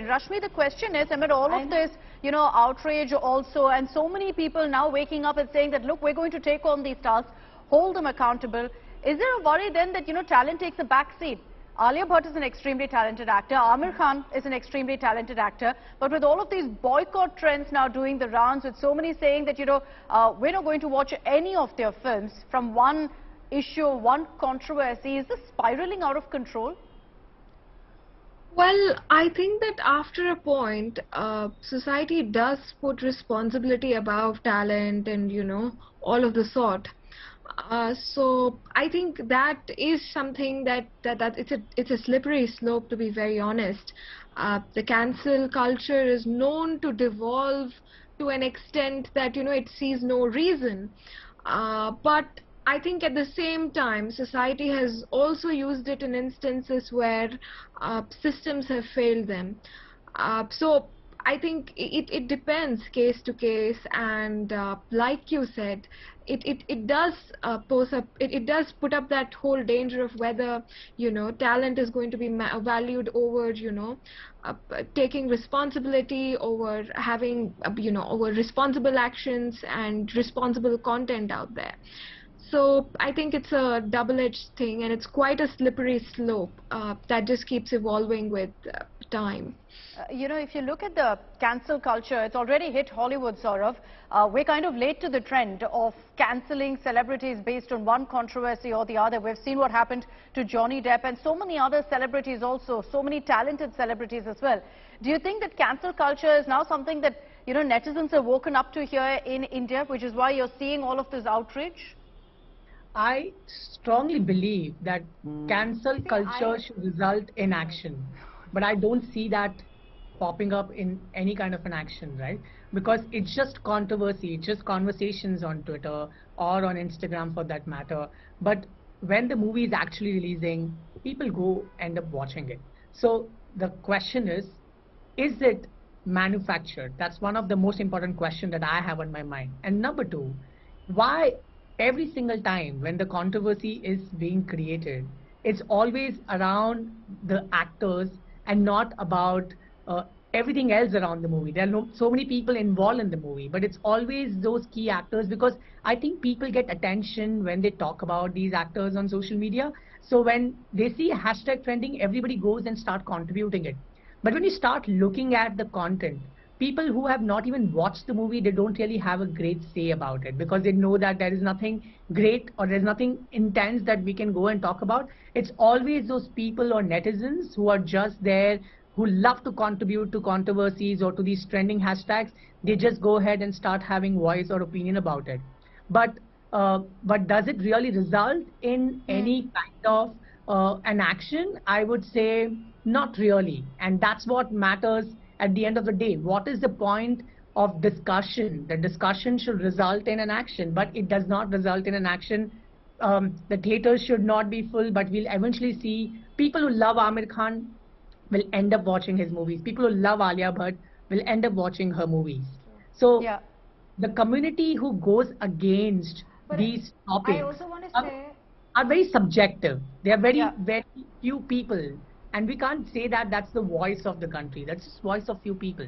Rashmi, the question is, amid all of this, outrage also, and so many people now waking up and saying that, look, we're going to take on these stars, hold them accountable. Is there a worry then that, talent takes a back seat? Alia Bhatt is an extremely talented actor. Amir Khan is an extremely talented actor. But with all of these boycott trends now doing the rounds, with so many saying that, we're not going to watch any of their films from one issue, one controversy, is this spiraling out of control? Well, I think that after a point, society does put responsibility above talent and, all of the sort. So I think that is something that it's a slippery slope, to be very honest. The cancel culture is known to devolve to an extent that, it sees no reason. But I think at the same time, society has also used it in instances where systems have failed them. So I think it depends case to case, and like you said, it does it does put up that whole danger of whether talent is going to be valued over taking responsibility, over having over responsible actions and responsible content out there. So I think it's a double-edged thing, and it's quite a slippery slope that just keeps evolving with time. If you look at the cancel culture, it's already hit Hollywood, Sorav. We're kind of late to the trend of cancelling celebrities based on one controversy or the other. We've seen what happened to Johnny Depp and so many other celebrities also, so many talented celebrities as well. Do you think that cancel culture is now something that, netizens have woken up to here in India, which is why you're seeing all of this outrage? I strongly believe that cancel culture should result in action, but I don't see that popping up in any kind of an action, right? Because it's just controversy, it's just conversations on Twitter or on Instagram for that matter. But when the movie is actually releasing, people go end up watching it. So the question is it manufactured? That's one of the most important questions that I have on my mind. And number two, why every single time when the controversy is being created, it's always around the actors and not about everything else around the movie. There are so many people involved in the movie, but it's always those key actors, because I think people get attention when they talk about these actors on social media. So when they see a hashtag trending, everybody goes and start contributing it. But when you start looking at the content, people who have not even watched the movie, they don't really have a great say about it, because they know that there is nothing great or there's nothing intense that we can go and talk about. It's always those people or netizens who are just there, who love to contribute to controversies or to these trending hashtags. They just go ahead and start having voice or opinion about it. But does it really result in any kind of an action? I would say not really. And that's what matters at the end of the day. What is the point of discussion? The discussion should result in an action, but it does not result in an action. The theaters should not be full, but we'll eventually see people who love Amir Khan will end up watching his movies. People who love Alia Bhatt will end up watching her movies. So yeah, the community who goes against these topics are very subjective. They are very few people. And we can't say that that's the voice of the country. That's the voice of few people.